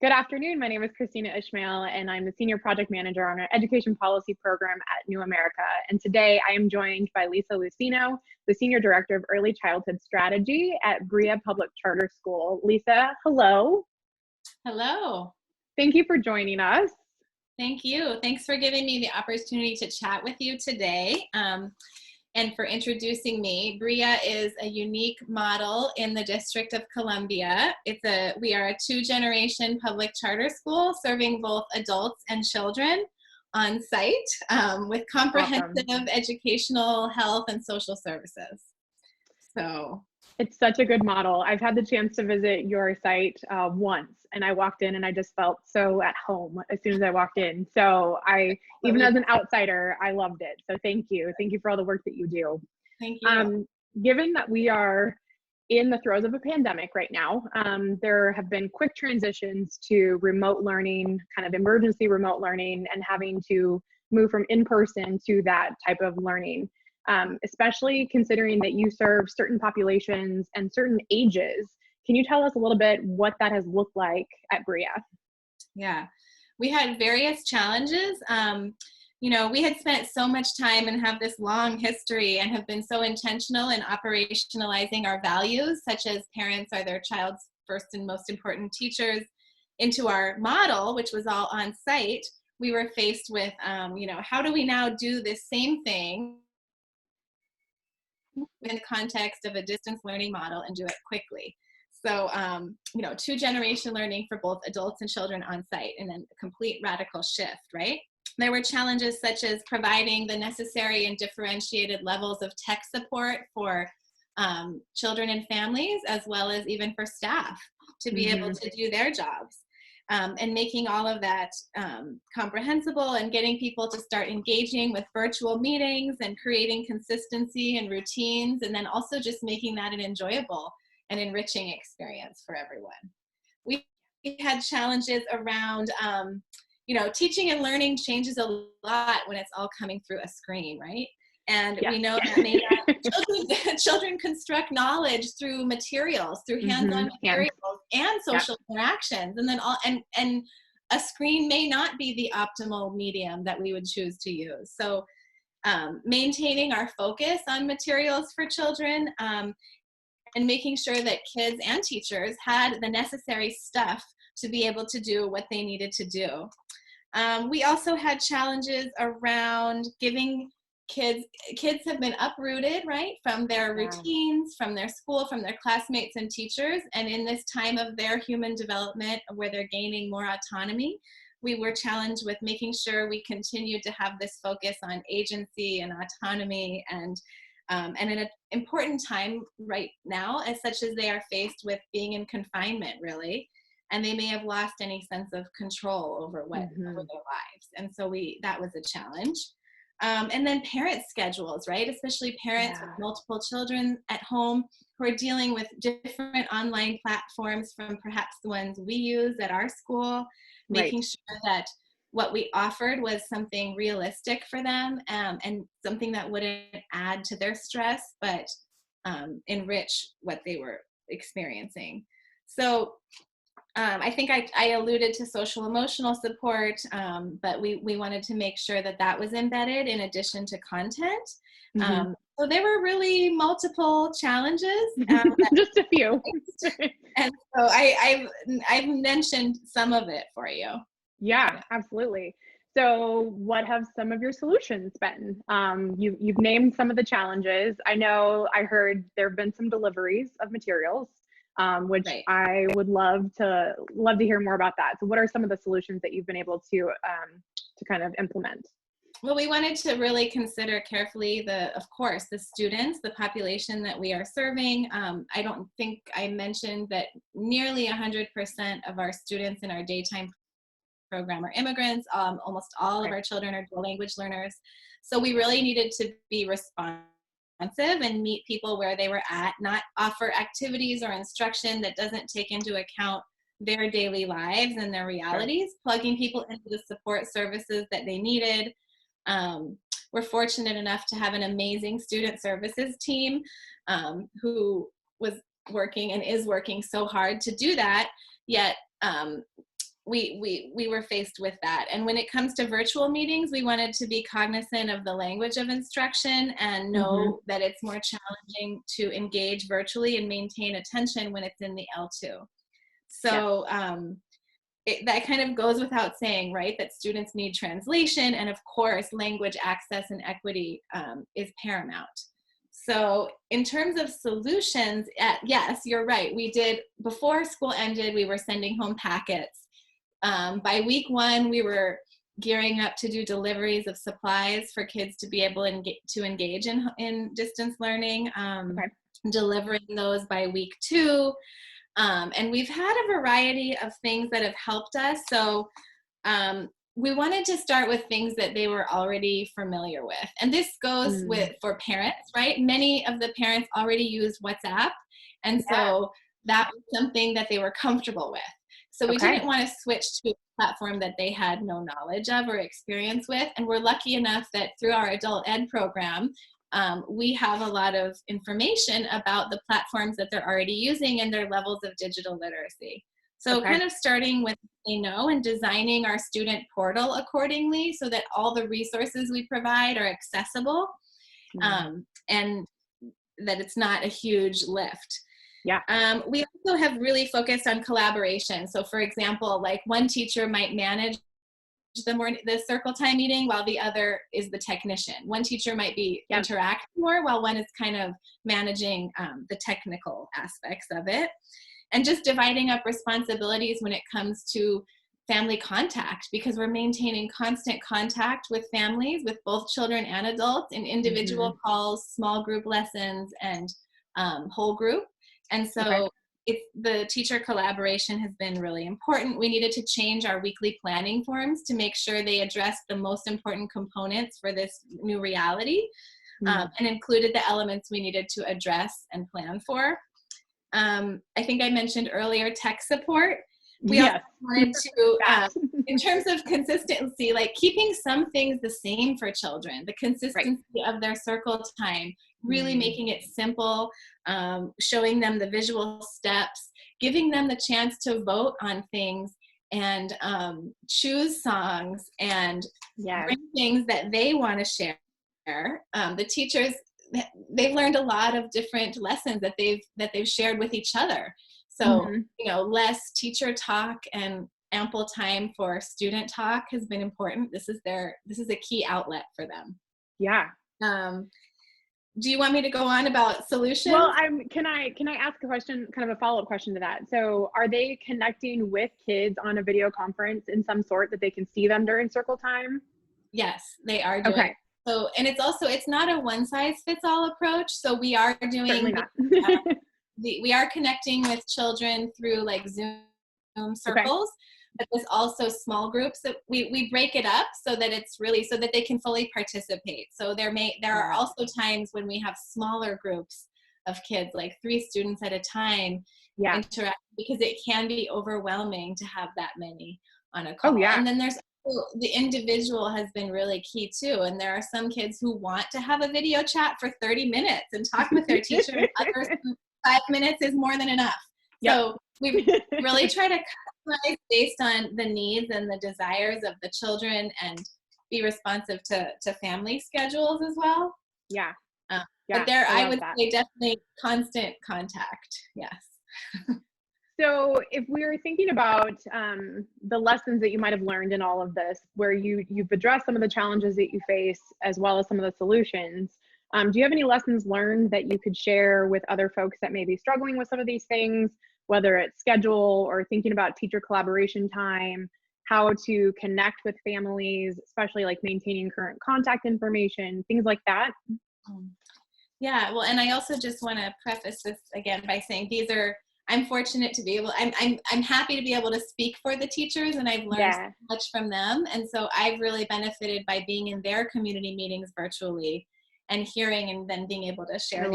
Good afternoon. My name is Christina Ishmael, and I'm the Senior Project Manager on our Education Policy Program at New America. And today I am joined by Lisa Lucino, the Senior Director of Early Childhood Strategy at Berea Public Charter School. Lisa, hello. Hello. Thank you for joining us. Thank you. Thanks for giving me the opportunity to chat with you today. And for introducing me. Berea is a unique model in the District of Columbia. We are a two-generation public charter school serving both adults and children on site with comprehensive educational, health, and social services. So it's such a good model. I've had the chance to visit your site once, and I walked in and I just felt so at home as soon as I walked in. So even as an outsider, I loved it. So thank you. Thank you for all the work that you do. Thank you. Given that we are in the throes of a pandemic right now, there have been quick transitions to remote learning, kind of emergency remote learning, and having to move from in-person to that type of learning. Especially considering that you serve certain populations and certain ages. Can you tell us a little bit what that has looked like at Berea? Yeah, we had various challenges. We had spent so much time and have this long history and have been so intentional in operationalizing our values, such as parents are their child's first and most important teachers, into our model, which was all on site. We were faced with, how do we now do this same thing in the context of a distance learning model and do it quickly? So, two-generation learning for both adults and children on site, and then a complete radical shift, right? There were challenges such as providing the necessary and differentiated levels of tech support for children and families, as well as even for staff to be able to do their jobs. And making all of that comprehensible and getting people to start engaging with virtual meetings and creating consistency and routines, and then also just making that an enjoyable and enriching experience for everyone. We had challenges around, teaching and learning changes a lot when it's all coming through a screen, right? And we know that children construct knowledge through materials, through hands-on materials and social interactions. And then and a screen may not be the optimal medium that we would choose to use. So maintaining our focus on materials for children and making sure that kids and teachers had the necessary stuff to be able to do what they needed to do. We also had challenges around giving kids have been uprooted, right, from their routines, from their school, from their classmates and teachers. And in this time of their human development where they're gaining more autonomy, we were challenged with making sure we continued to have this focus on agency and autonomy and in an important time right now, as such as they are faced with being in confinement, really, and they may have lost any sense of control over over their lives. And so that was a challenge. And then parent schedules, right? Especially parents with multiple children at home who are dealing with different online platforms from perhaps the ones we use at our school, making sure that what we offered was something realistic for them and something that wouldn't add to their stress, but enrich what they were experiencing. So I think I alluded to social emotional support, but we wanted to make sure that was embedded in addition to content. So there were really multiple challenges. Just a few. And so I've mentioned some of it for you. Yeah, absolutely. So what have some of your solutions been? You've named some of the challenges. I know I heard there have been some deliveries of materials. Which I would love to hear more about that. So what are some of the solutions that you've been able to kind of implement? Well, we wanted to really consider carefully of course, the students, the population that we are serving. I don't think I mentioned that nearly 100% of our students in our daytime program are immigrants. Almost all of our children are dual language learners. So we really needed to be responsive and meet people where they were at, not offer activities or instruction that doesn't take into account their daily lives and their realities, plugging people into the support services that they needed. We're fortunate enough to have an amazing student services team who was working and is working so hard to do that, yet we were faced with that. And when it comes to virtual meetings, we wanted to be cognizant of the language of instruction and know that it's more challenging to engage virtually and maintain attention when it's in the L2. So that kind of goes without saying, right, that students need translation, and of course language access and equity is paramount. So in terms of solutions, yes, you're right. We did, before school ended, we were sending home packets. By week 1, we were gearing up to do deliveries of supplies for kids to be able to engage in distance learning, delivering those by week 2. And we've had a variety of things that have helped us. So we wanted to start with things that they were already familiar with. And this goes for parents, right? Many of the parents already use WhatsApp. And so that was something that they were comfortable with. So we didn't want to switch to a platform that they had no knowledge of or experience with. And we're lucky enough that through our adult ed program, we have a lot of information about the platforms that they're already using and their levels of digital literacy. So kind of starting with what they know and designing our student portal accordingly so that all the resources we provide are accessible and that it's not a huge lift. We also have really focused on collaboration. So for example, like one teacher might manage the circle time meeting while the other is the technician. One teacher might be interacting more while one is kind of managing the technical aspects of it. And just dividing up responsibilities when it comes to family contact, because we're maintaining constant contact with families, with both children and adults, in individual calls, small group lessons, and whole group. And so the teacher collaboration has been really important. We needed to change our weekly planning forms to make sure they addressed the most important components for this new reality and included the elements we needed to address and plan for. I think I mentioned earlier tech support. We also wanted to, in terms of consistency, like keeping some things the same for children, the consistency of their circle time, really making it simple, showing them the visual steps, giving them the chance to vote on things and choose songs and bring things that they want to share. The teachers, they've learned a lot of different lessons that they've shared with each other. So, you know, less teacher talk and ample time for student talk has been important. This is a key outlet for them. Do you want me to go on about solutions? Well, can I ask a question, kind of a follow-up question to that? So are they connecting with kids on a video conference in some sort that they can see them during circle time? Yes, they are doing. So, and it's not a one-size-fits-all approach. So we are doing, certainly not. We are connecting with children through like Zoom circles, but there's also small groups that we break it up so that it's really, so that they can fully participate. So there are also times when we have smaller groups of kids, like 3 students at a time, interact, because it can be overwhelming to have that many on a call. And then there's the individual has been really key too. And there are some kids who want to have a video chat for 30 minutes and talk with their teacher, and others 5 minutes is more than enough. So we really try to customize based on the needs and the desires of the children and be responsive to family schedules as well. But there, I would say definitely constant contact. Yes. So if we're thinking about the lessons that you might have learned in all of this, where you've addressed some of the challenges that you face, as well as some of the solutions, do you have any lessons learned that you could share with other folks that may be struggling with some of these things, whether it's schedule or thinking about teacher collaboration time, how to connect with families, especially like maintaining current contact information, things like that? Yeah, well, and I also just want to preface this again by saying I'm fortunate to be able, I'm happy to be able to speak for the teachers, and I've learned so much from them. And so I've really benefited by being in their community meetings virtually and hearing and then being able to share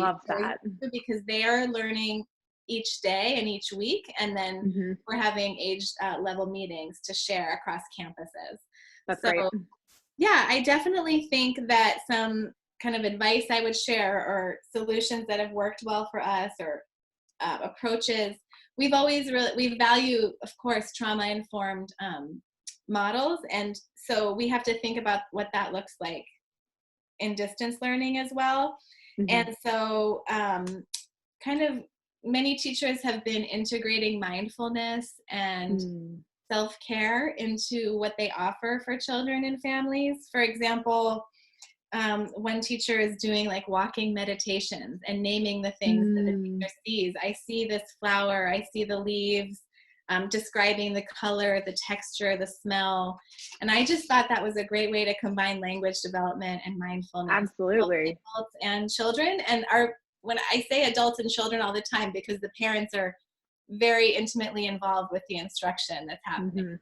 because they are learning each day and each week. And then we're having age level meetings to share across campuses. That's great. Yeah, I definitely think that some kind of advice I would share or solutions that have worked well for us or approaches we've always we value, of course, trauma-informed models. And so we have to think about what that looks like in distance learning as well. Mm-hmm. And so kind of many teachers have been integrating mindfulness and self-care into what they offer for children and families. For example, one teacher is doing like walking meditations and naming the things that the teacher sees. I see this flower, I see the leaves, describing the color, the texture, the smell. And I just thought that was a great way to combine language development and mindfulness. Absolutely. Adults and children. And when I say adults and children all the time, because the parents are very intimately involved with the instruction that's happening.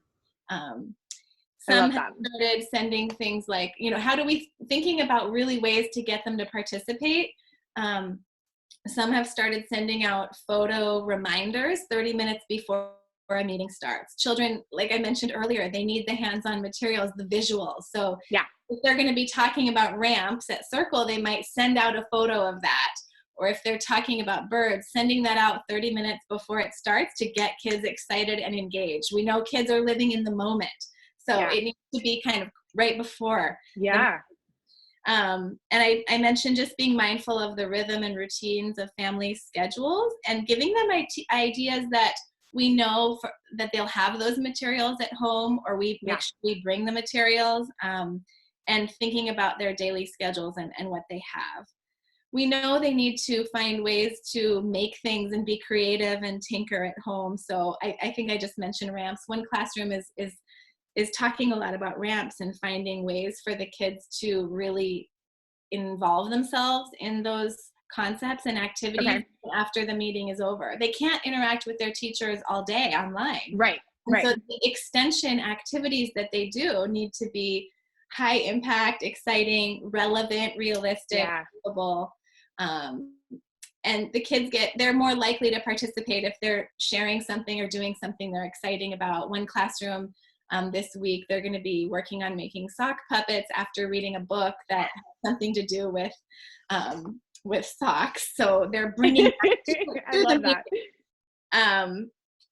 Some have started sending things like, how do we, thinking about really ways to get them to participate. Some have started sending out photo reminders 30 minutes before a meeting starts. Children, like I mentioned earlier, they need the hands-on materials, the visuals. So if they're going to be talking about ramps at Circle, they might send out a photo of that. Or if they're talking about birds, sending that out 30 minutes before it starts to get kids excited and engaged. We know kids are living in the moment. So it needs to be kind of right before. And I mentioned just being mindful of the rhythm and routines of family schedules and giving them ideas that we know that they'll have those materials at home, or we make sure we bring the materials, and thinking about their daily schedules and what they have. We know they need to find ways to make things and be creative and tinker at home. So I think I just mentioned ramps. One classroom is talking a lot about ramps and finding ways for the kids to really involve themselves in those concepts and activities after the meeting is over. They can't interact with their teachers all day online. So the extension activities that they do need to be high impact, exciting, relevant, realistic, doable. And the kids they're more likely to participate if they're sharing something or doing something they're exciting about. One classroom this week, they're going to be working on making sock puppets after reading a book that has something to do with socks. So they're bringing I love that.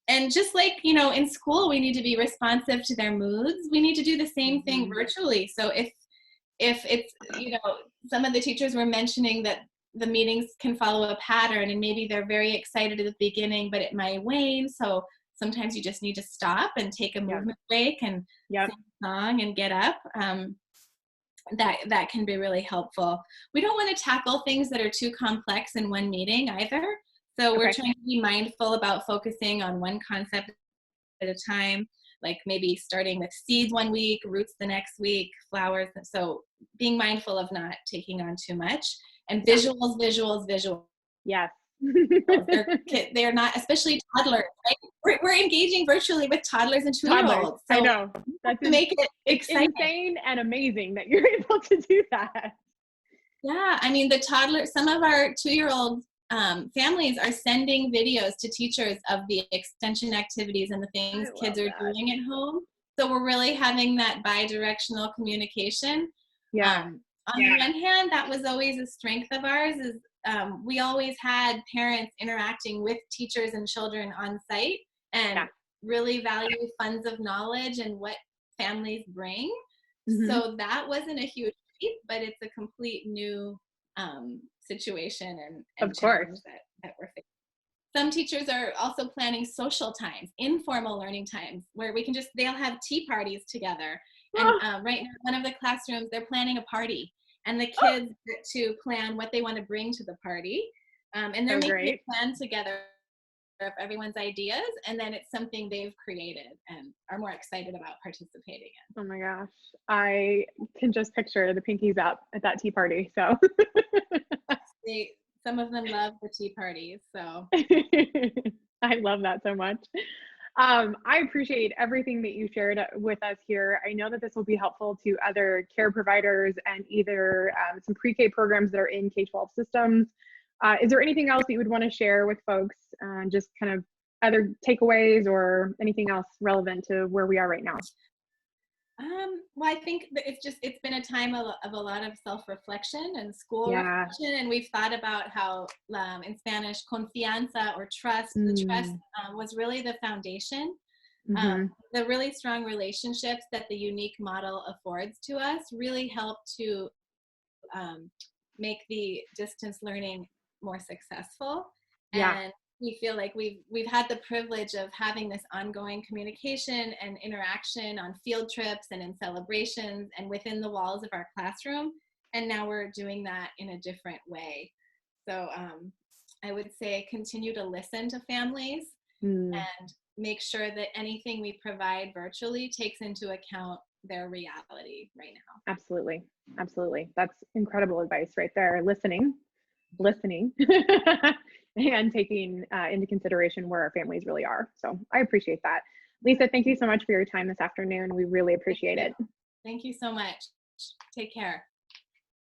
And just like, in school, we need to be responsive to their moods. We need to do the same thing virtually. So if it's, some of the teachers were mentioning that the meetings can follow a pattern, and maybe they're very excited at the beginning, but it might wane. So sometimes you just need to stop and take a movement break and sing a song and get up. That can be really helpful. We don't want to tackle things that are too complex in one meeting either. So we're trying to be mindful about focusing on one concept at a time, like maybe starting with seeds one week, roots the next week, flowers. So being mindful of not taking on too much. And visuals. Yes. They're not, especially toddlers, right? We're engaging virtually with toddlers and 2-year-olds. So I know. That's to make it exciting. Insane and amazing that you're able to do that. Yeah, I mean, some of our 2-year-old families are sending videos to teachers of the extension activities and the things kids are doing at home. So we're really having that bi-directional communication. On the one hand, that was always a strength of ours, is we always had parents interacting with teachers and children on site and really value funds of knowledge and what families bring. So that wasn't a huge leap, but it's a complete new situation and challenge that we're facing. Some teachers are also planning social times, informal learning times, where they'll have tea parties together. And right now, one of the classrooms, they're planning a party, and the kids get to plan what they want to bring to the party. And they're making a plan together of everyone's ideas, and then it's something they've created and are more excited about participating in. Oh my gosh. I can just picture the pinkies up at that tea party. So some of them love the tea parties. So I love that so much. I appreciate everything that you shared with us here. I know that this will be helpful to other care providers and either some pre-K programs that are in K-12 systems. Is there anything else that you would want to share with folks, just kind of other takeaways or anything else relevant to where we are right now? Well, I think that it's been a time of a lot of self-reflection and school Yeah. reflection, and we've thought about how in Spanish, confianza or trust, the trust Mm, was really the foundation. Um, hmm. the really strong relationships that the unique model affords to us really help to um, make the distance learning more successful. Yeah, And we feel like we've had the privilege of having this ongoing communication and interaction on field trips and in celebrations and within the walls of our classroom. And now we're doing that in a different way. So I would say continue to listen to families mm, and make sure that anything we provide virtually takes into account their reality right now. absolutely. Absolutely. That's incredible advice right there. Listening, and taking into consideration where our families really are. So I appreciate that. Lisa, thank you so much for your time this afternoon. We really Thank appreciate you. it. Thank you so much. Take care.